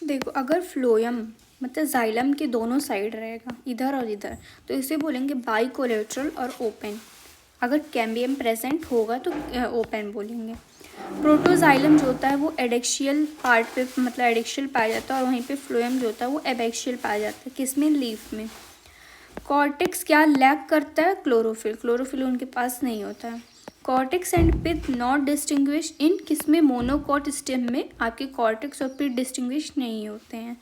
देखो, अगर फ्लोएम मतलब जाइलम के दोनों साइड रहेगा, इधर और इधर, तो इसे बोलेंगे बाइकोलेटरल और ओपन। अगर कैम्बियम प्रेजेंट होगा तो ओपन बोलेंगे। प्रोटोजाइलम जो होता है वो एडेक्शियल पार्ट पे मतलब एडेक्शियल पाया जाता है, और वहीं पे फ्लोएम जो होता है वो एबैक्शियल पाया जाता है। किसमें? लीफ में। कॉर्टेक्स क्या लैक करता है? क्लोरोफिल। क्लोरोफिल उनके पास नहीं होता है। Cortex and pith not distinguish in किसमें? मोनोकॉट स्टेम में आपके कॉर्टेक्स और पिथ डिस्टिंग्विश नहीं होते हैं।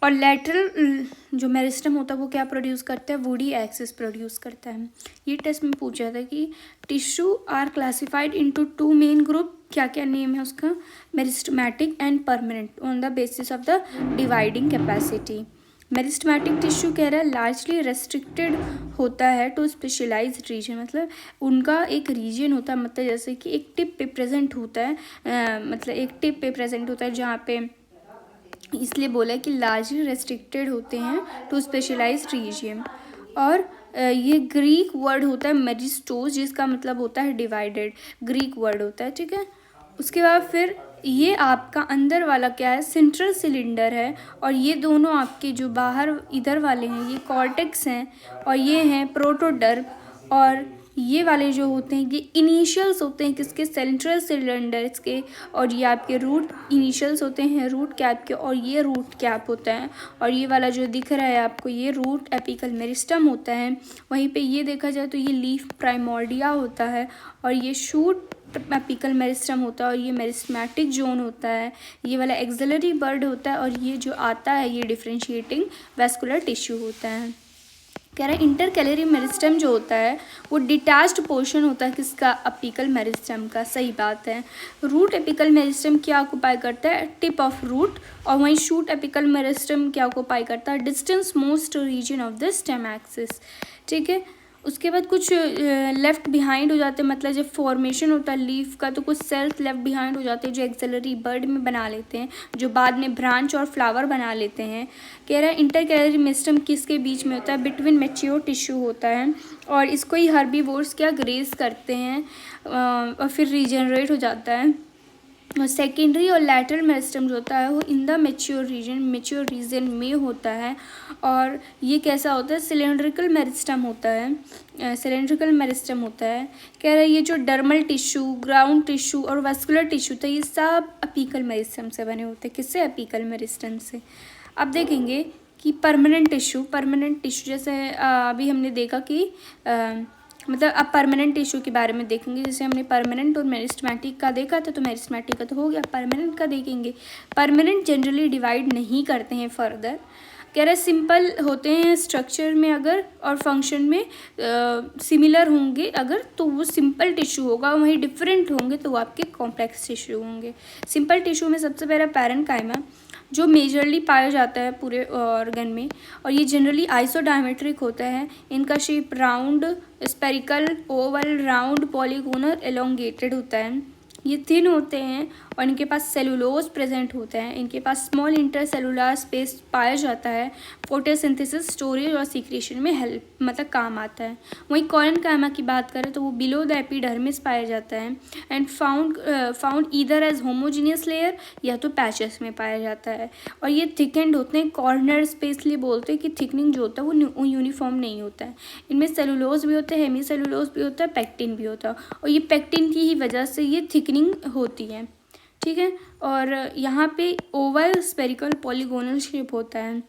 और लेटरल जो मेरिस्टम होता है वो क्या प्रोड्यूस करता है? वुडी एक्सिस प्रोड्यूस करता है। ये टेस्ट में पूछा था कि tissue are classified into two main group, क्या क्या नेम है उसका? Meristematic and permanent on the basis of the dividing capacity. Meristematic tissue कह रहा है लार्जली रेस्ट्रिक्टेड होता है टू स्पेशलाइज्ड रीजन, मतलब उनका एक रीजन होता है, मतलब जैसे कि एक टिप पे प्रेजेंट होता है, मतलब एक टिप पे प्रेजेंट होता है जहाँ पे, इसलिए बोला है कि लार्जली रेस्ट्रिक्टेड होते हैं टू स्पेशलाइज्ड रीजन। और ये ग्रीक वर्ड होता है मेरिस्टोस, जिसका मतलब होता है डिवाइडेड, ग्रीक वर्ड होता है, ठीक है। उसके बाद फिर ये आपका अंदर वाला क्या है? सेंट्रल सिलेंडर है, और ये दोनों आपके जो बाहर इधर वाले हैं ये कॉर्टेक्स हैं, और ये हैं प्रोटोडर्म। और ये वाले जो होते हैं ये इनिशियल्स होते हैं किसके? सेंट्रल सिलेंडर्स के। और ये आपके रूट इनिशियल्स होते हैं रूट कैप के, और ये रूट कैप होता है। और ये वाला जो दिख रहा है आपको ये रूट एपिकल मेरिस्टम होता है। वहीं पे ये देखा जाए तो ये लीफ प्राइमोर्डिया होता है, और ये शूट एपिकल मेरिस्टम होता है, और ये मेरिस्टमैटिक जोन होता है। ये वाला एक्सिलरी बर्ड होता है, और ये जो आता है ये डिफ्रेंशिएटिंग वैस्कुलर टिश्यू होता है। कह रहा है इंटरकैलरी मेरिस्टम जो होता है वो डिटैच्ड पोर्शन होता है किसका? अपिकल मेरिस्टम का। सही बात है। रूट एपिकल मेरिस्टम क्या ऑक्युपाई करता है? Tip of root. और वहीं शूट एपिकल मेरिस्टम क्या ऑक्युपाई करता है? Distance most region of the stem axis, ठीक है। उसके बाद कुछ लेफ्ट बिहाइंड हो जाते हैं, मतलब जब फॉर्मेशन होता है लीफ का तो कुछ सेल्स लेफ्ट बिहाइंड हो जाते हैं जो एक्सिलरी बर्ड में बना लेते हैं, जो बाद में ब्रांच और फ्लावर बना लेते हैं। कह रहा है इंटरकैलरी मेरिस्टम किसके बीच में होता है? बिटवीन मैच्योर टिश्यू होता है, और इसको ही हर्बीवोर्स क्या ग्रेज करते हैं, और फिर रीजनरेट हो जाता है। और सेकेंडरी और लैटरल मेरिस्टम जो होता है वो इन द मैच्योर रीजन में होता है। और ये कैसा होता है? सिलेंड्रिकल मेरिस्टम होता है, सिलेंड्रिकल मेरिस्टम होता है। कह रहा है ये जो डर्मल टिश्यू, ग्राउंड टिश्यू और वैस्कुलर टिश्यू था ये सब अपिकल मेरिस्टम से बने होते हैं। किससे? अपिकल मेरिस्टम से। अब देखेंगे कि परमानेंट टिश्यू जैसे अभी हमने देखा कि मतलब अब परमानेंट टिश्यू के बारे में देखेंगे। जैसे हमने परमानेंट और मेरिस्टमैटिक का देखा था, तो मेरिस्टमैटिक का तो हो गया, परमानेंट का देखेंगे। परमानेंट जनरली डिवाइड नहीं करते हैं फर्दर। कह रहे सिंपल होते हैं स्ट्रक्चर में अगर, और फंक्शन में सिमिलर होंगे अगर, तो वो सिंपल टिश्यू होगा। वहीं डिफरेंट होंगे तो वो आपके कॉम्प्लेक्स टिश्यू होंगे। सिंपल टिश्यू में सबसे पहला पैरेन्काइमा जो मेजरली पाया जाता है पूरे ऑर्गन में, और ये जनरली आइसोडायमेट्रिक होता है। इनका shape round, spherical, Oval, round, polygonal, elongated होता है। ये थिन होते हैं और इनके पास सेलुलोज प्रेजेंट होता है। इनके पास स्मॉल इंटरसेलुलर स्पेस पाया जाता है। फोटोसिंथेसिस, स्टोरेज और सीक्रेशन में हेल्प मतलब काम आता है। वहीं कॉरेन्काइमा की बात करें तो वो बिलो द एपिडर्मिस पाया जाता है, and found either as homogeneous layer या तो पैचेस में पाया जाता है। और ये थिकेंड होते हैं, कॉर्नर स्पेस लिए बोलते हैं कि थिकनिंग जो होता है वो यूनिफॉर्म नहीं होता है। इनमें सेलुलोज भी होता है, हेमी सेलुलोज भी होता है, पेक्टिन भी होता है, और ये पेक्टिन की ही वजह से ये थिकनिंग होती है, ठीक है। और यहाँ पे ओवल, स्पेरिकल, पॉलीगोनल शेप होता है।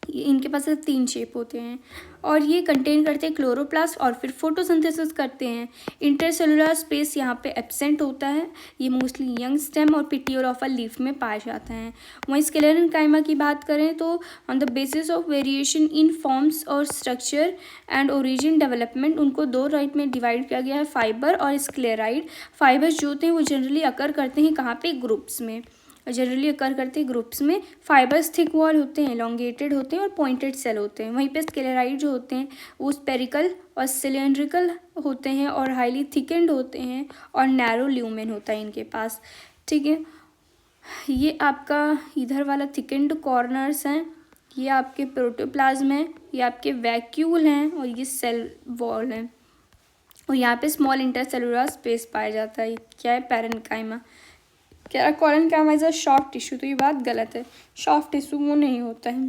इनके पास 3 शेप होते हैं, और ये कंटेन करते हैं क्लोरोप्लास्ट, और फिर फोटोसिंथेसिस करते हैं। इंटरसेलुलर स्पेस यहाँ पे एब्सेंट होता है। ये मोस्टली यंग स्टेम और पिटियोल ऑफ अ लीफ में पाए जाते हैं। वहीं स्क्लेरेन्काइमा की बात करें तो on the basis of variation in forms और स्ट्रक्चर एंड ओरिजिन डेवलपमेंट उनको 2 राइट में डिवाइड किया गया है, फाइबर और स्क्लेराइड। फाइबर्स जो होते हैं वो जनरली अकर करते हैं कहाँ पे? ग्रुप्स में, जनरली अकर करते हैं ग्रुप्स में। फाइबर्स थिक वॉल होते हैं, एलोंगेटेड होते हैं और पॉइंटेड सेल होते हैं। वहीं पे स्क्लेराइड जो होते हैं वो स्पेरिकल और सिलेंड्रिकल होते हैं और हाईली थिकेंड होते हैं, और नैरो ल्यूमेन होता है इनके पास, ठीक है। ये आपका इधर वाला थिकेंड कॉर्नर्स हैं, ये आपके प्रोटोप्लाज्म हैं, ये आपके वैक्यूल हैं, और ये सेल वॉल हैं। और यहाँ पे स्मॉल इंटरसेलुलर स्पेस पाया जाता है। क्या है? पैरेन्काइमा। कह रहा collenchyma is a soft tissue, तो ये बात गलत है, सॉफ्ट टिश्यू वो नहीं होता है।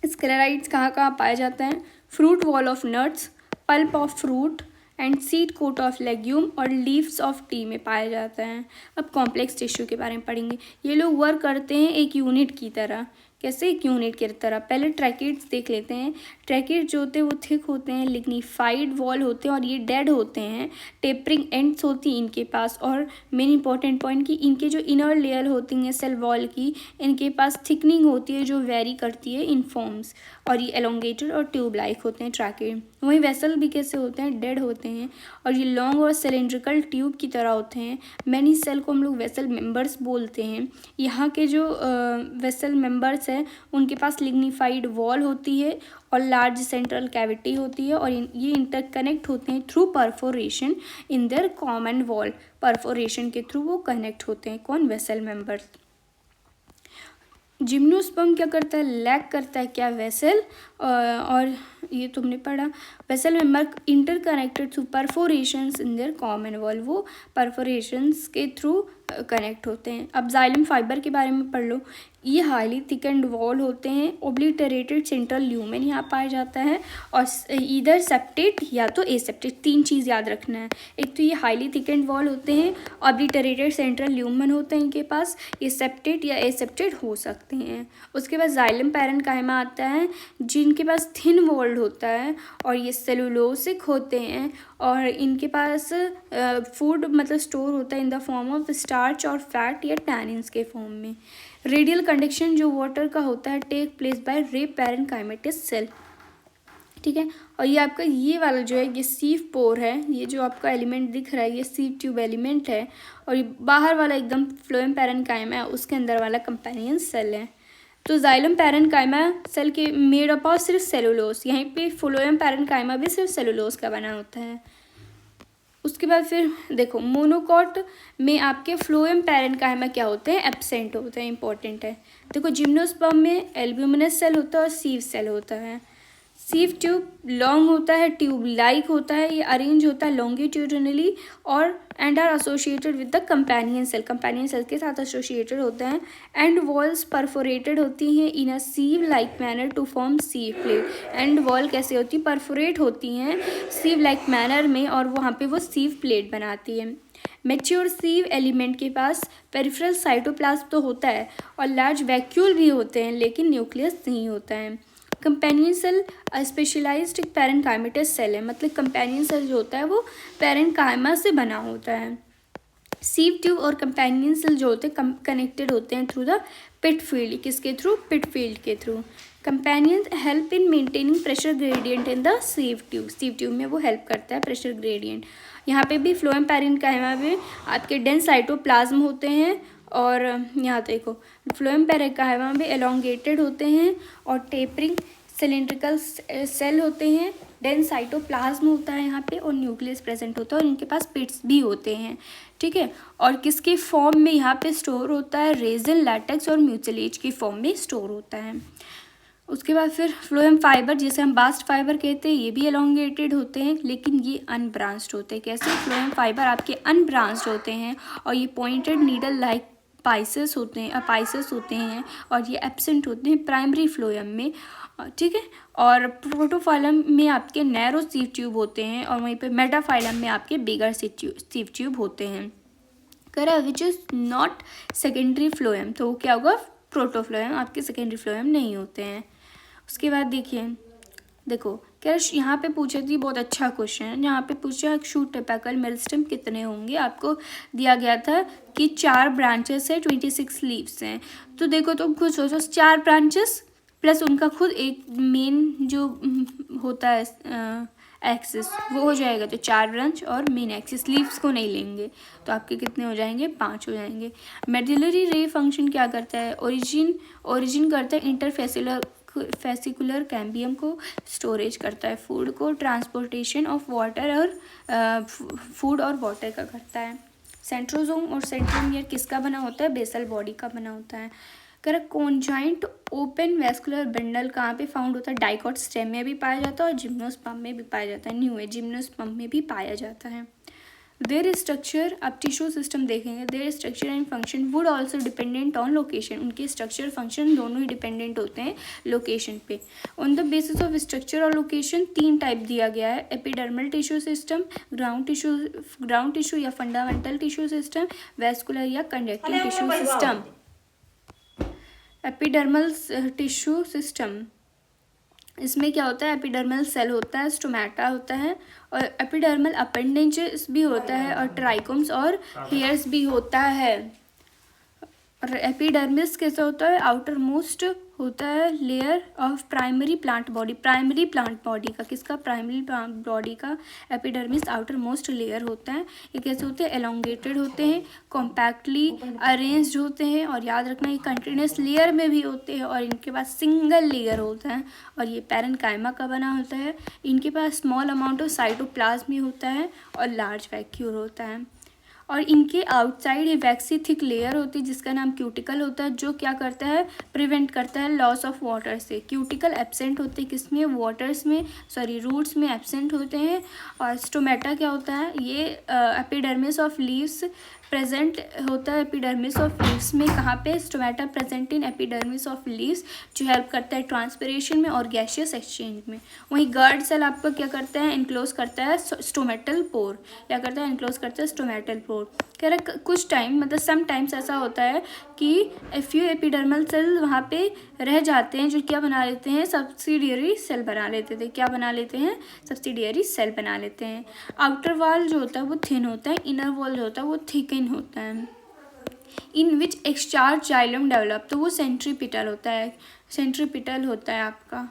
स्क्लेराइड्स कहाँ कहाँ पाए जाते हैं? Fruit wall of nuts, pulp of fruit and seed coat of legume और लीव्स ऑफ टी में पाए जाते हैं। अब कॉम्प्लेक्स टिश्यू के बारे में पढ़ेंगे। ये लोग वर्क करते हैं एक यूनिट की तरह। कैसे? एक यूनिट की तरह। पहले ट्रैकेट्स देख लेते हैं। ट्रैकेट्स जो होते हैं वो थिक होते हैं, लिग्निफाइड वॉल होते हैं और ये डेड होते हैं। टेपरिंग एंड्स होती हैं इनके पास। और मेन इंपॉर्टेंट पॉइंट कि इनके जो इनर लेयर होती हैं सेल वॉल की, इनके पास थिकनिंग होती है जो वेरी करती है इन फॉर्म्स। और ये एलोंगेटेड और ट्यूब लाइक होते हैं ट्रैकेट। वहीं वेसल भी कैसे होते हैं? डेड होते हैं और ये लॉन्ग और सिलेंड्रिकल ट्यूब की तरह होते हैं। मैनी सेल को हम लोग वेसल मेंबर्स बोलते हैं। यहाँ के जो वेसल मेंबर्स हैं उनके पास लिग्निफाइड वॉल होती है और लार्ज सेंट्रल कैविटी होती है और ये इंटरकनेक्ट होते हैं through perforation in their common wall. Perforation के थ्रू वो कनेक्ट होते हैं। कौन? Vessel members. जिम्नोस्पर्म क्या करता है? लैक करता है क्या? वेसल। और ये तुमने पढ़ा, vessel member interconnected through perforations in their common wall, वो परफोरेशंस के थ्रू कनेक्ट होते हैं। अब जाइलम फाइबर के बारे में पढ़ लो। ये हाईली थिकन्ड वॉल होते हैं। ओब्लिटरेटेड सेंट्रल ल्यूमेन यहाँ पाया जाता है और इधर सेप्टेट या तो एसेप्टेट, तीन चीज़ याद रखना है। एक तो ये हाईली थिकन्ड वॉल होते हैं, ओब्लिटरेटेड सेंट्रल ल्यूमेन होता है इनके पास, ये सेप्टेट या एसेप्टेट हो सकते हैं। उसके बाद जाइलम पैरेन्काइमा आता है जिनके पास थिन वॉल्ड होता है और ये सेलुलोसिक होते हैं और इनके पास फूड मतलब स्टोर होता है in the form of starch और फैट या टैनिन्स के फॉर्म में। रेडियल कंडक्शन जो वाटर का होता है टेक प्लेस बाय रे पैरेन्काइमेटस सेल। ठीक है। और ये आपका ये वाला जो है ये सीव पोर है, ये जो आपका एलिमेंट दिख रहा है ये सीव ट्यूब एलिमेंट है और ये बाहर वाला एकदम फ्लोएम पैरेन्काइमा है, उसके अंदर वाला कंपेनियन सेल है। तो जाइलम पैरेन्काइमा सेल के मेड अप ऑफ सिर्फ सेलुलोस, यहीं पे फ्लोएम पैरेन्काइमा भी सिर्फ सेलुलोस का बना होता है। उसके बाद फिर देखो मोनोकॉट में आपके फ्लोएम पैरेन्काइमा क्या होते हैं? एब्सेंट होते हैं। इंपॉर्टेंट है। देखो जिम्नोस्पर्म में एल्ब्यूमिनस सेल होता है और सीव सेल होता है। सीव ट्यूब लॉन्ग होता है, ट्यूब लाइक होता है, ये अरेंज होता है लॉन्गिट्यूडनली और and are associated with the companion cell, companion cell के साथ एसोसिएटेड होते हैं। एंड वॉल्स परफोरेटेड होती हैं in a sieve like manner to form sieve plate. And wall कैसे होती है? परफोरेट होती हैं सीव लाइक मैनर में और वहाँ पे वो सीव प्लेट बनाती है। मैच्योर सीव एलिमेंट के पास पेरिफेरल साइटोप्लाज्म तो होता है और लार्ज वैक्यूल भी होते हैं लेकिन न्यूक्लियस नहीं होता है। Companion cell specialised parenchymatous cell है, मतलब कंपेनियन सेल जो होता है वो पैरेन्काइमा से बना होता है। सीव ट्यूब और कंपेनियन सेल जो होते हैं कनेक्टेड होते हैं थ्रू द पिट फील्ड। किसके थ्रू? पिट फील्ड के through. Companion help in maintaining pressure gradient in the sieve tube, sieve tube में वो हेल्प करता है प्रेशर ग्रेडियंट। यहाँ पे भी फ्लोएम पैरेन्काइमा में आपके डेंस साइटोप्लाज्म होते हैं और यहाँ देखो फ्लोएम पैरेन्काइमा में एलोंगेटेड होते हैं और टेपरिंग सिलेंड्रिकल सेल होते हैं। डेंस साइटोप्लाज्म होता है यहाँ पे और न्यूक्लियस प्रेजेंट होता है और इनके पास पिट्स भी होते हैं। ठीक है। और किसके फॉर्म में यहाँ पे स्टोर होता है? रेजिन, लैटेक्स और म्यूसिलेज की फॉर्म में स्टोर होता है। उसके बाद फिर फ्लोएम फाइबर जिसे हम बास्ट फाइबर कहते हैं, ये भी एलोंगेटेड होते हैं लेकिन ये अनब्रांच्ड होते हैं। कैसे? फ्लोएम फाइबर आपके अनब्रांच्ड होते हैं और ये पॉइंटेड नीडल लाइक पाइसेस होते हैं और ये एब्सेंट होते हैं प्राइमरी फ्लोएम में। ठीक है। और प्रोटोफाइलम में आपके नैरो सीव ट्यूब होते हैं और वहीं पे मेटाफाइलम में आपके बिगर सीव ट्यूब होते हैं। करा which is not secondary phloem, तो वो क्या होगा? प्रोटोफ्लोएम, आपके सेकेंडरी फ्लोएम नहीं होते हैं। उसके बाद देखो क्या यहाँ पे पूछे थी, बहुत अच्छा क्वेश्चन है। यहाँ पे पूछा शूट टिपिकल मेरिस्टेम कितने होंगे, आपको दिया गया था कि 4 ब्रांचेस है, 26 लीव्स हैं। तो देखो तुम खुद सोचो 4 ब्रांचेस प्लस उनका खुद एक मेन जो होता है एक्सिस वो हो जाएगा, तो 4 ब्रांच और मेन एक्सिस, लीव्स को नहीं लेंगे तो आपके कितने हो जाएंगे? 5 हो जाएंगे। मेडुलरी रे फंक्शन क्या करता है? ओरिजिन करता है इंटरफेसिकुलर कैम्बियम को स्टोरेज करता है, फूड को ट्रांसपोर्टेशन ऑफ वाटर और फूड और वाटर का करता है। सेंट्रोसोम और सेंट्रोमियर किसका बना होता है? बेसल बॉडी का बना होता है। करेक्ट। कॉन्जाइंट ओपन वेस्कुलर बंडल कहाँ पे फाउंड होता है? डाइकॉट स्टेम में भी पाया जाता है और जिम्नोस्पर्म में भी पाया जाता है। न्यू है जिम्नोस्पर्म में भी पाया जाता है। देयर स्ट्रक्चर, आप टिश्यू सिस्टम देखेंगे, there structure and function would also dependent on location, उनके स्ट्रक्चर फंक्शन दोनों ही डिपेंडेंट होते हैं लोकेशन पे। On the basis of structure और लोकेशन 3 टाइप दिया गया है, epidermal tissue system, ground tissue या फंडामेंटल टिश्यू सिस्टम, वैस्कुलर या conducting tissue system. Epidermal tissue system, इसमें क्या होता है, एपिडर्मल सेल होता है, स्टोमेटा होता है और एपिडर्मल अपेंडेजेस भी होता है और ट्राइकोम्स और हेयर्स भी होता है। और एपिडर्मिस कैसा होता है, आउटर मोस्ट होता है layer of primary plant body, primary plant body का, किसका, प्राइमरी प्लांट बॉडी का एपिडर्मिस आउटर मोस्ट लेयर होता है। ये कैसे होते हैं, एलोंगेटेड होते हैं, कॉम्पैक्टली अरेंज्ड होते हैं और याद रखना ये कंटिन्यूस लेयर में भी होते हैं और इनके पास सिंगल लेयर होता है और ये पैरेन्काइमा का बना होता है। इनके पास स्मॉल अमाउंट ऑफ साइटोप्लाज्म होता है और लार्ज वैक्यूल होता है और इनके आउटसाइड एक वैक्सी थिक लेयर होती है जिसका नाम क्यूटिकल होता है, जो क्या करता है, प्रिवेंट करता है लॉस ऑफ वाटर से। क्यूटिकल एब्सेंट होते हैं किसमें, वाटर्स में, सॉरी रूट्स में एब्सेंट होते हैं। और स्टोमेटा क्या होता है, ये एपिडर्मिस ऑफ लीव्स प्रेजेंट होता है, एपिडर्मिस ऑफ लीव्स में, कहाँ पे, stomata present in epidermis of leaves, जो हेल्प करता है ट्रांसपिरेशन में और गैसियस एक्सचेंज में। वहीं गार्ड सेल आपका क्या करता है, इनक्लोज करता है स्टोमेटल पोर, क्या करता है, इनक्लोज करता है स्टोमेटल पोर। कह रहा कुछ टाइम, मतलब सम टाइम्स ऐसा होता है कि फ्यू एपिडर्मल सेल वहाँ पे रह जाते हैं जो क्या बना लेते हैं, सब्सिडियरी सेल बना लेते थे, क्या बना लेते हैं, सब्सिडियरी सेल बना लेते हैं। आउटर वॉल जो होता है वो थिन होता है, इनर वॉल जो होता है वो थिकन होता है। इन विच एक्सचार्ज जाइलम डेवलप, तो वो सेंट्रीपिटल होता है, सेंट्रीपिटल होता है आपका।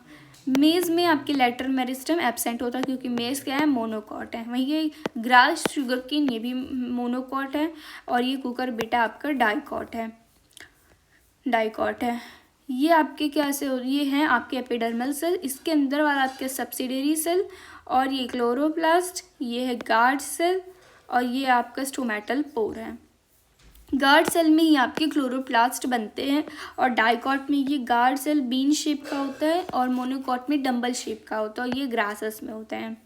मेज़ में आपके लेटर मेरिस्टम एब्सेंट होता है क्योंकि मेज़ क्या है, मोनोकॉट है। वहीं ये ग्रास शुगर केन ये भी मोनोकॉट है और ये कुकर बेटा आपका डाइकॉट है, डाइकॉट है। ये आपके क्या से हो, ये हैं आपके एपिडर्मल सेल, इसके अंदर वाला आपके सब्सिडियरी सेल और ये क्लोरोप्लास्ट, ये है गार्ड सेल और ये आपका स्टोमेटल पोर है। गार्ड सेल में ही आपके क्लोरोप्लास्ट बनते हैं और डाइकॉट में ये गार्ड सेल बीन शेप का होता है और मोनोकॉट में डंबल शेप का होता है और ये ग्रासेस में होता है।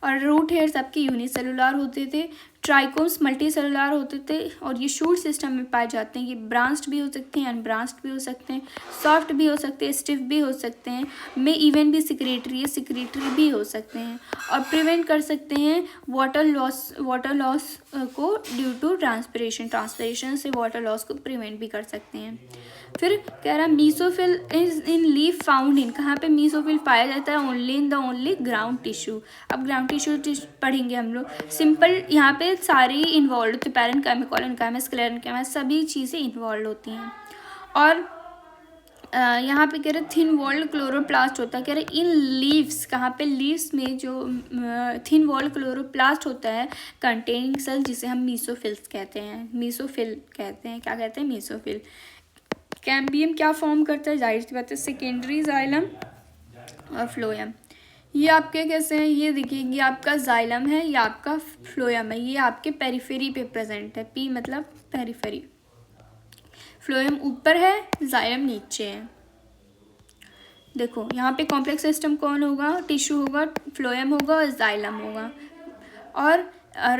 और रूट हेयर्स आपके यूनिसेलुलर होते थे, ट्राइकोम्स मल्टी सेलुलर होते थे और ये शूट सिस्टम में पाए जाते हैं। ये ब्रांच्ड भी हो सकते हैं, अनब्रांच्ड भी हो सकते हैं, सॉफ्ट भी हो सकते हैं, स्टिफ भी हो सकते हैं, में इवन भी सिक्रेटरी भी हो सकते हैं और प्रिवेंट कर सकते हैं वाटर लॉस को ड्यू टू ट्रांसपिरेशन से वाटर लॉस को प्रिवेंट भी कर सकते हैं। फिर कह रहा mesophyll in leaf found in, कहाँ पे मीसोफिल पाया जाता है, ओनली ग्राउंड टिश्यू। अब ग्राउंड टिश्यू पढ़ेंगे हम लोग, सिंपल यहाँ पे सारे इन्वॉल्व होते हैं, पैरेन्काइमा, कॉलोनकाइमा, स्क्लेरेन्काइमा, सभी चीज़ें इन्वॉल्व होती हैं। और यहाँ पे कह रहे थिन वॉल्ड क्लोरोप्लास्ट होता है, कह रहे इन लीव्स, कहाँ पे, लीव्स में जो थिन वॉल्ड क्लोरोप्लास्ट होता है कंटेनिंग सेल, जिसे हम मीसोफिल्स कहते हैं, मीसोफिल कहते हैं, क्या कहते हैं, मीसोफिल। कैम्बियम क्या फॉर्म करता है, जाहिर सी बात है सेकेंडरी जाइलम और फ्लोएम। ये आपके कैसे हैं, ये देखिए, ये आपका जाइलम है, ये आपका फ्लोएम है, ये आपके पेरिफेरी पे प्रेजेंट है, पी मतलब पेरिफेरी, फ्लोएम ऊपर है, जाइलम नीचे है। देखो यहाँ पे कॉम्प्लेक्स सिस्टम कौन होगा, टिश्यू होगा, फ्लोएम होगा और जाइलम होगा। और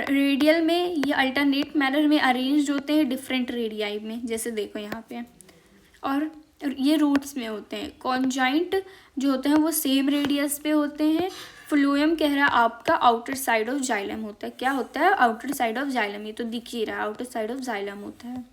रेडियल में ये अल्टरनेट मैनर में अरेंज्ड होते हैं डिफरेंट रेडियाई में, जैसे देखो यहाँ पे। और ये रूट्स में होते हैं। कॉन्जाइंट जो होते हैं वो सेम रेडियस पे होते हैं। फ्लोएम कह रहा है आपका आउटर साइड ऑफ जाइलम होता है, क्या होता है, आउटर साइड ऑफ जाइलम, ये तो दिख ही रहा है, आउटर साइड ऑफ जाइलम होता है।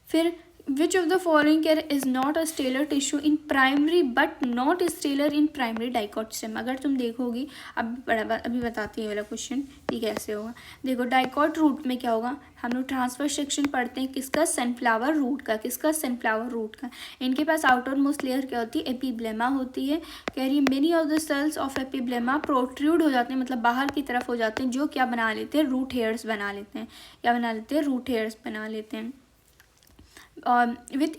फिर which of the following care is not a stellar tissue in primary but not stellar in primary dicot stem. अगर तुम देखोगी, अभी बताती है वाला क्वेश्चन, ठीक है, ऐसे होगा। देखो डाइकॉट रूट में क्या होगा, हम लोग ट्रांसफर सेक्शन पढ़ते हैं किसका, सनफ्लावर रूट का, किसका, सनफ्लावर रूट का। इनके पास आउटर मोस्ट लेयर क्या होती है, एपिब्लेमा होती है। कह रही है many of the cells of epiblema protrude हो जाते हैं, मतलब बाहर की तरफ हो जाते हैं, जो क्या बना लेते हैं, रूट हेयर्स बना लेते हैं, क्या बना लेते हैं, रूट हेयर्स बना लेते हैं। With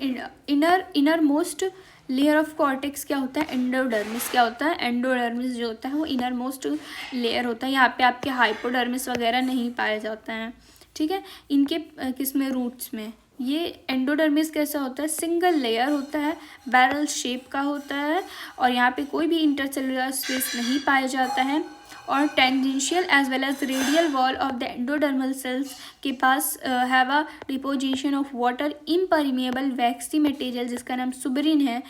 inner most layer of cortex क्या होता है, एंडोडर्मिस, क्या होता है, एंडोडर्मिस जो होता है वो इनर मोस्ट लेयर होता है। यहाँ पे आपके हाइपोडर्मिस वगैरह नहीं पाया जाता है, ठीक है, इनके किस में, रूट्स में। ये एंडोडर्मिस कैसा होता है, सिंगल लेयर होता है, बैरल शेप का होता है और यहाँ पे कोई भी इंटरसेलुलर स्पेस नहीं पाया जाता है। और tangential as well as radial wall of the endodermal cells के पास have a deposition of water impermeable waxy material जिसका नाम सुबरिन है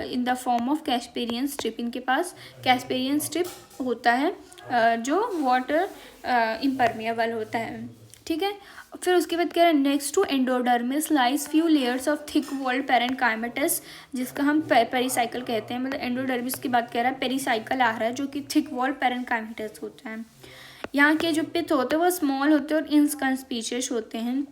in the form of Casparian strip. इनके पास कैस्पेरियन स्ट्रिप होता है जो वाटर इम्परमिएबल होता है, ठीक है। फिर उसके बाद कह रहे हैं next to endodermis lies few layers of thick walled parenchymatous जिसका हम पेरीसाइकल कहते हैं। मतलब एंडोडर्मिस की बात कर रहा है, पेरीसाइकल आ रहा है जो कि थिक वॉल्ड पेरेनकाइमेटस होता है। यहाँ के जो पिथ होते हैं वो स्मॉल होते हैं और इनकंस्पिशियस होते हैं।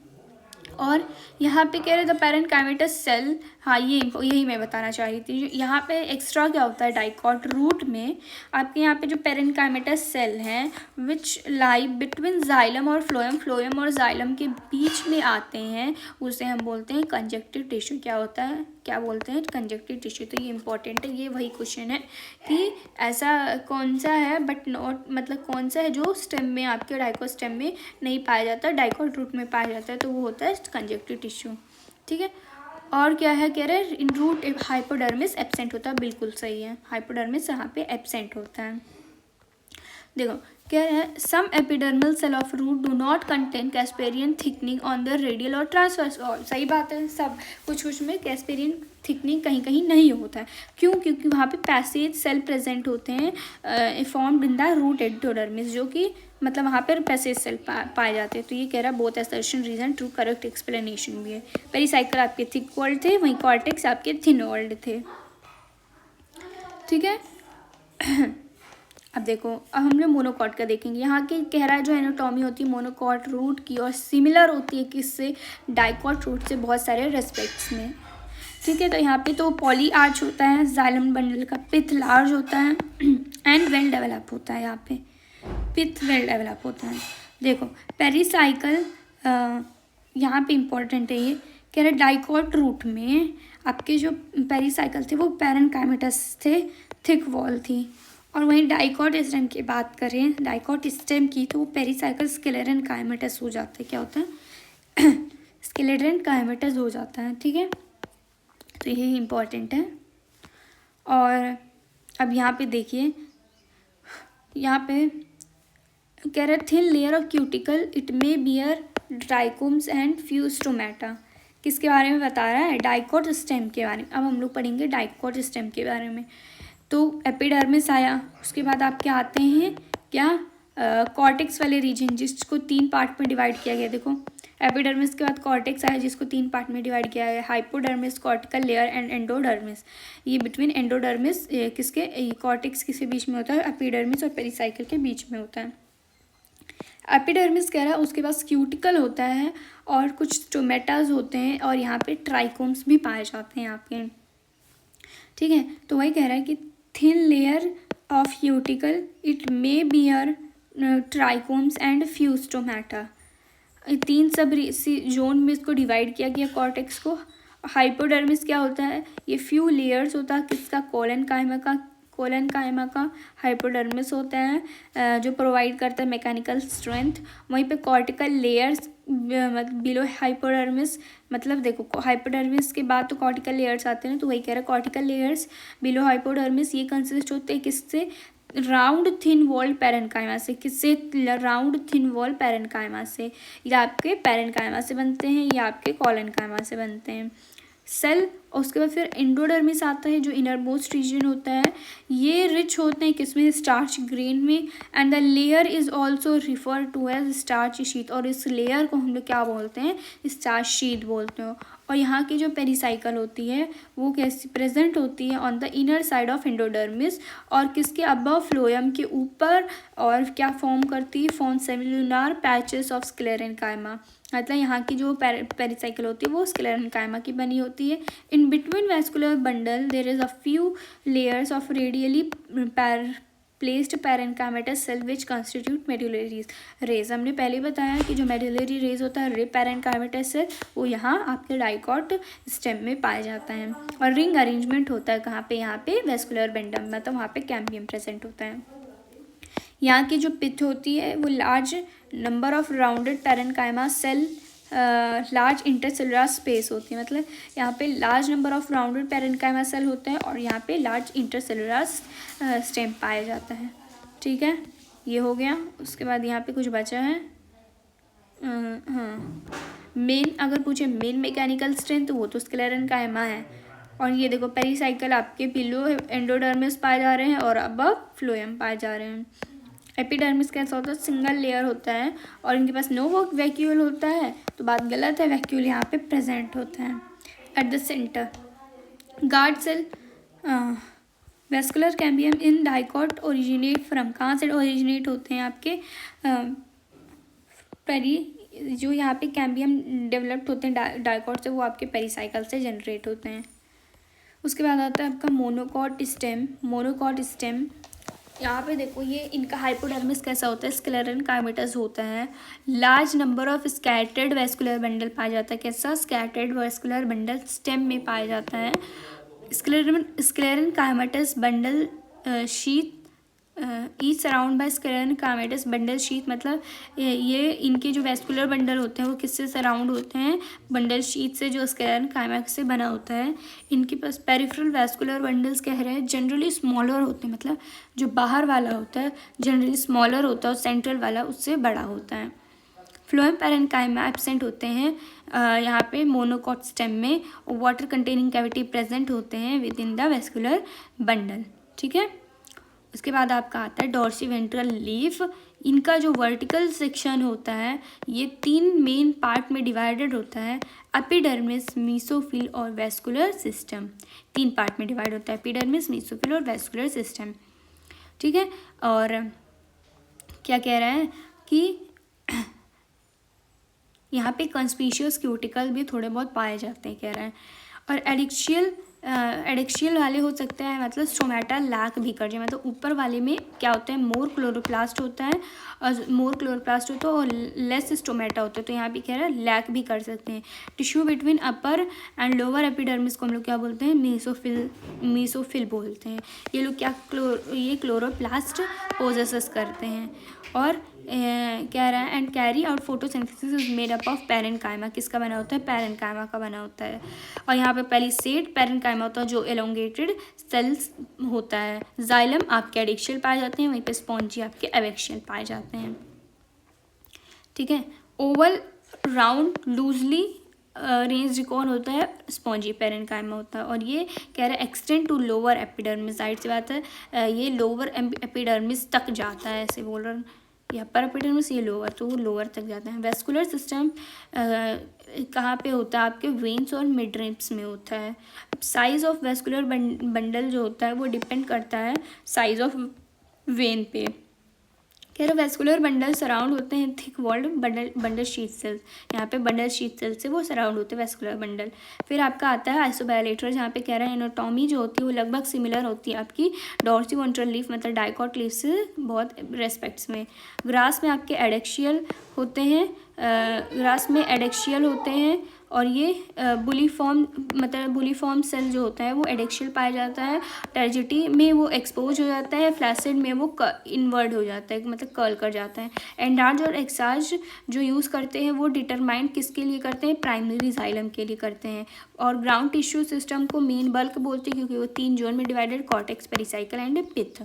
और यहाँ पे कह रहे द पेरेनकाइमेटस सेल, हाँ ये यही मैं बताना चाह रही थी। यहाँ पे एक्स्ट्रा क्या होता है डाइकॉट रूट में आपके यहाँ पे जो पेरेनकाइमेटस सेल हैं विच लाई बिटवीन जाइलम और फ्लोएम, फ्लोएम और जाइलम के बीच में आते हैं, उसे हम बोलते हैं कंजक्टिव टिश्यू। क्या होता है, क्या बोलते हैं, कंजक्टिव टिश्यू। तो ये इंपॉर्टेंट है, ये वही क्वेश्चन है कि ऐसा कौन सा है बट नॉट, मतलब कौन सा है जो स्टेम में आपके डाइकोट स्टेम में नहीं पाया जाता, डाइकोट रूट में पाया जाता है, तो वो होता है कंजक्टिव टिश्यू, ठीक है। और क्या है, कह रहे हैं इन रूट हाइपोडर्मिस एब्सेंट होता है, बिल्कुल सही है, हाइपोडर्मिस यहाँ पे एब्सेंट होता है। देखो क्या है, some epidermal cell of root do not contain Casparian thickening on the radial और ट्रांसवर्स वॉल। सही बात है, सब कुछ में कैस्पेरियन थिकनिंग कहीं कहीं नहीं होता है। क्यों? क्योंकि वहाँ पे पैसेज सेल प्रेजेंट होते हैं formed in the root epidermis, जो कि मतलब वहाँ पर पैसेज सेल पाए जाते हैं। तो ये कह रहा है both assertion reason true correct explanation भी है। पेरीसाइकिल आपके थिक वॉल्ड थे, वहीं कॉर्टेक्स आपके थिन वॉल्ड थे, ठीक है। अब देखो, अब हम लोग मोनोकॉट का देखेंगे। यहाँ की कह रहा है जो एनाटॉमी होती है मोनोकॉट रूट की और सिमिलर होती है किससे, डाइकॉट रूट से बहुत सारे रेस्पेक्ट्स में, ठीक है। तो यहाँ पे तो पॉली आर्च होता है, जाइलम बंडल का पिथ लार्ज होता है एंड वेल डेवलप होता है। यहाँ पे पिथ वेल डेवलप होता है। देखो पेरीसाइकल यहाँ पे इम्पॉर्टेंट है, ये कह रहे डाइकॉट रूट में आपके जो पेरीसाइकल थे वो पेरेनकाइमेटस थे, थिक वॉल थी। और वहीं डाइकॉट स्टेम की बात करें, डाइकॉट स्टेम की, तो वो पेरीसाइकल स्केलेरन काइमेटस हो जाता है। क्या होता है स्केलेरन काइमेटस हो जाता है, ठीक है। तो यही इम्पॉर्टेंट है। और अब यहाँ पे देखिए, यहाँ पे कह रहे thin layer of cuticle it may bear trichomes and few stomata. किसके बारे में बता रहा है, डाइकॉट स्टेम के बारे में। अब हम लोग पढ़ेंगे डाइकॉट स्टेम के बारे में। तो एपिडर्मिस आया, उसके बाद आपके आते हैं क्या कॉर्टेक्स वाले रीजन जिसको 3 पार्ट में डिवाइड किया गया। देखो एपिडर्मिस के बाद कॉर्टेक्स आया जिसको 3 पार्ट में डिवाइड किया गया, hypodermis, cortical layer and endodermis. ये बिटवीन एंडोडर्मिस किसके, कॉर्टेक्स किसके बीच में होता है, एपिडर्मिस और पेरीसाइकिल के बीच में होता है। एपिडर्मिस कह रहा है उसके पास क्यूटिकल होता है और कुछ स्टोमेटाज होते हैं और यहाँ पे ट्राइकोम्स भी पाए जाते हैं आपके, ठीक है। तो वही कह रहा है कि thin layer of cuticle it may bear trichomes and few stomata. 3 सब जोन में इसको डिवाइड किया गया कॉर्टेक्स को। हाइपोडर्मिस क्या होता है, ये फ्यू लेयर्स होता है किसका, कोलन कायमा का हाइपोडर्मिस होता है जो प्रोवाइड करता है मैकेनिकल स्ट्रेंथ। वहीं पे कॉर्टिकल लेयर्स बिलो हाइपोडर्मिस, मतलब देखो हाइपोडर्मिस के बाद तो कॉर्टिकल लेयर्स आते हैं, तो वही कह रहा है कॉर्टिकल लेयर्स बिलो हाइपोडर्मिस ये कंसिस्ट होते हैं किससे, राउंड थिन वॉल्ड पेरेनकाइमा से। किससे, राउंड थिन वॉल पेरेनकाइमा से। ये आपके पेरेनकाइमा से बनते हैं, ये आपके कॉलनकाइमा से बनते हैं सेल। और उसके बाद फिर एंडोडर्मिस आता है जो इनर मोस्ट रीजन होता है। ये रिच होते हैं किसमें, स्टार्च ग्रेन में। And the layer is also refer to as starch sheet, और इस लेयर को हम लोग क्या बोलते हैं, स्टार्च शीट बोलते हैं। और यहाँ की जो पेरीसाइकल होती है वो कैसी प्रेजेंट होती है, on the inner side of endodermis और किसके अबव फ्लोएम के ऊपर। और क्या फॉर्म करती है, form cellular patches of sclerenchyma. मतलब यहाँ की जो पेरीसाइकिल होती है वो स्क्लेरेनकाइमा की बनी होती है। In between vascular bundle there is a few layers of radially placed parenchymatous cell which constitute medullary rays. हमने पहले बताया कि जो मेडुलरी रेज होता है रे पेरेनकाइमेटस सेल वो यहाँ आपके डाइकॉट स्टेम में पाया जाता है। और रिंग अरेंजमेंट होता है कहाँ पे, यहाँ पे वेस्कुलर बंडल, मतलब वहाँ पे कैम्बियम प्रेजेंट होता है। यहाँ की जो पिथ होती है वो large number of rounded parenchyma cell large intercellular space होती है। मतलब यहाँ पे large number of rounded parenchyma cell होते हैं और यहाँ पे लार्ज इंटरसेलुलर स्टेम पाया जाता है, ठीक है। ये हो गया। उसके बाद यहाँ पे कुछ बचा है, हाँ मेन, अगर पूछे मेन मैकेनिकल स्ट्रेंथ वो तो स्क्लेरन कायमा है। और ये देखो पेरिसाइकिल आपके बिलो एंडोडर्मिस पाए जा रहे हैं और अबव फ्लोएम पाए जा रहे हैं। एपिडर्मिस कैसा होता है, सिंगल लेयर होता है और इनके पास नो वैक्यूल होता है, तो बात गलत है, वैक्यूल यहाँ पे प्रेजेंट होता है at the centre. Guard cell vascular cambium in dicot originate from, कहाँ से ओरिजिनेट होते हैं आपके पेरी, जो यहाँ पे कैम्बियम डेवलप्ड होते हैं डाइकॉट से, वो आपके पेरिसाइकल से जनरेट होते हैं। उसके बाद आता है आपका मोनोकॉट स्टेम। मोनोकॉट स्टेम यहाँ पे देखो, ये इनका हाइपोडर्मिस कैसा होता है, स्क्लेरन काइमेटस होता है। Large number of scattered vascular bundle पाया जाता है। कैसा स्कैटर्ड वेस्कुलर बंडल स्टेम में पाया जाता है। Sclerenchymatous bundle sheath each surround by sclerenchymatous bundle sheath, मतलब ये इनके जो वेस्कुलर बंडल होते हैं वो किससे सराउंड होते हैं, बंडल शीथ से, जो स्क्लेरन काइमेटस से बना होता है। इनके पास पेरिफेरल वेस्कुलर बंडल्स कह रहे हैं जनरली स्मॉलर होते हैं, मतलब जो बाहर वाला होता है जनरली स्मॉलर होता है और सेंट्रल वाला उससे बड़ा होता है। फ्लोएम पैरेन्काइमा एब्सेंट होते हैं यहाँ पे मोनोकॉट स्टेम में। वाटर कंटेनिंग कैविटी प्रेजेंट होते हैं with in the vascular bundle, ठीक है। उसके बाद आपका आता है डॉर्सी वेंट्रल लीफ। इनका जो वर्टिकल सेक्शन होता है ये 3 मेन पार्ट में डिवाइडेड होता है, एपिडर्मिस, मीसोफिल और वेस्कुलर सिस्टम। 3 पार्ट में डिवाइड होता है, एपिडर्मिस, मीसोफिल और वेस्कुलर सिस्टम, ठीक है। और क्या कह रहा है कि यहाँ पे कंस्पीशियस क्यूटिकल भी थोड़े बहुत पाए जाते हैं कह रहा है। और एडिक्शियल वाले हो सकते हैं, मतलब स्टोमेटा लैक भी कर जाए, मतलब ऊपर वाले में क्या होता है, मोर क्लोरोप्लास्ट होता है और मोर क्लोरोप्लास्ट होता है और लेस स्टोमेटा होता है, तो यहाँ भी कह रहा है लैक भी कर सकते हैं। Tissue between upper and lower epidermis को हम लोग क्या बोलते हैं, मीसोफिल बोलते हैं। ये लोग क्या ये क्लोरोप्लास्ट पोजेसेस करते हैं। और कह रहा है and carry out photosynthesis is made up of parenchyma, किसका बना होता है, पैरेन्काइमा का बना होता है। और यहाँ पे पेलिसेड पैरेन्काइमा होता है जो एलोंगेटेड सेल्स होता है। जाइलम आपके एडिक्शियल पाए जाते हैं, वहीं पे स्पॉन्जी आपके एवेक्शियल पाए जाते हैं, ठीक है। ओवल राउंड लूजली रेंज कौन होता है, स्पॉन्जी पैरेन्काइमा होता है। और ये कह रहा है extend to lower epidermis, side से बात है, ये लोअर एपिडर्मिस तक जाता है, ऐसे बोल रहा है। ये अपर एपिडर्मिस, ये लोअर, तो वो लोअर तक जाते हैं। वेस्कुलर सिस्टम कहाँ पे होता है, आपके वेन्स और मिड रिब्स में होता है। साइज ऑफ वेस्कुलर बंडल जो होता है वो डिपेंड करता है साइज ऑफ वेन पे। कह रहे वेस्कुलर बंडल सराउंड होते हैं thick walled bundle sheath cells, यहाँ पे बंडल शीट सेल्स से वो सराउंड होते हैं वेस्कुलर बंडल। फिर आपका आता है आइसोबायलेटर, जहाँ पे कह रहे हैं एनाटॉमी जो होती है वो लगभग सिमिलर होती है आपकी डॉर्सी वेंट्रल लीफ, मतलब डाइकॉट लीफ से बहुत रेस्पेक्ट्स में। ग्रास में आपके एडेक्शियल होते हैं, ग्रास में एडेक्शियल होते हैं और ये बुलीफॉर्म, मतलब बुलीफॉर्म सेल जो होता है वो एडेक्शियल पाया जाता है। टर्जिटी में वो एक्सपोज हो जाता है, फ्लैसिड में वो इन्वर्ड हो जाता है, मतलब कर्ल कर जाता है। एंडार्ज और एक्सार्ज जो यूज़ करते हैं वो डिटरमाइन किसके लिए करते हैं, प्राइमरी जाइलम के लिए करते हैं। और ग्राउंड टिश्यू सिस्टम को मेन बल्क बोलते हैं क्योंकि वो 3 जोन में divided, cortex, pericycle and pith.